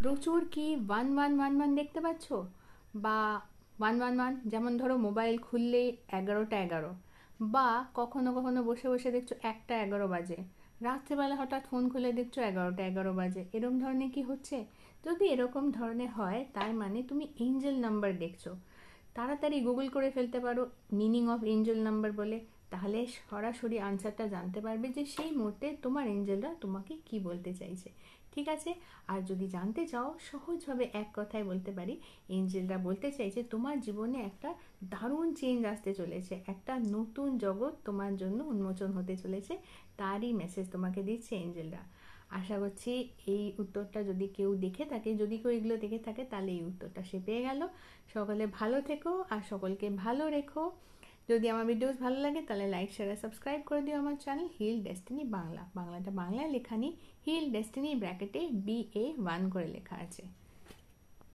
প্রচুর কি 1111 দেখতে পাচ্ছ, বা 111, যেমন ধরো মোবাইল খুললেই 11টা 11, বা কখনো কখনো বসে বসে দেখছো 1টা 11 বাজে, রাত্রেবেলা হঠাৎ ফোন খুলে দেখছো 11টা 11 বাজে, এরকম ধরনের কি হচ্ছে? যদি এরকম ধরনের হয় তার মানে তুমি এঞ্জেল নাম্বার দেখছো। তাড়াতাড়ি গুগল করে ফেলতে পারো মিনিং অফ এঞ্জেল নাম্বার বলে, তাহলে সরাসরি আনসারটা জানতে পারবে যে সেই মুহূর্তে তোমার এঞ্জেলরা তোমাকে কি বলতে চাইছে। ঠিক আছে? আর যদি জানতে চাও, সহজভাবে এক কথায় বলতে পারি, এঞ্জেলরা বলতে চাইছে তোমার জীবনে একটা দারুণ চেঞ্জ আসতে চলেছে, একটা নতুন জগৎ তোমার জন্য উন্মোচন হতে চলেছে, তারই মেসেজ তোমাকে দিচ্ছে এঞ্জেলরা। আশা করছি এই উত্তরটা যদি কেউ দেখে থাকে, যদি কেউ এগুলো দেখে থাকে, তাহলে এই উত্তরটা সে পেয়ে গেল। সকলে ভালো থেকো আর সকলকে ভালো রেখো। যদি আমার ভিডিওস ভালো লাগে তাহলে লাইক শেয়ার আর সাবস্ক্রাইব করে দিও আমার চ্যানেল হিল ডেস্টিনি বাংলা। বাংলাটা বাংলায় লেখা নেই, হিল ডেস্টিনি ব্র্যাকেটে BA1 করে লেখা আছে।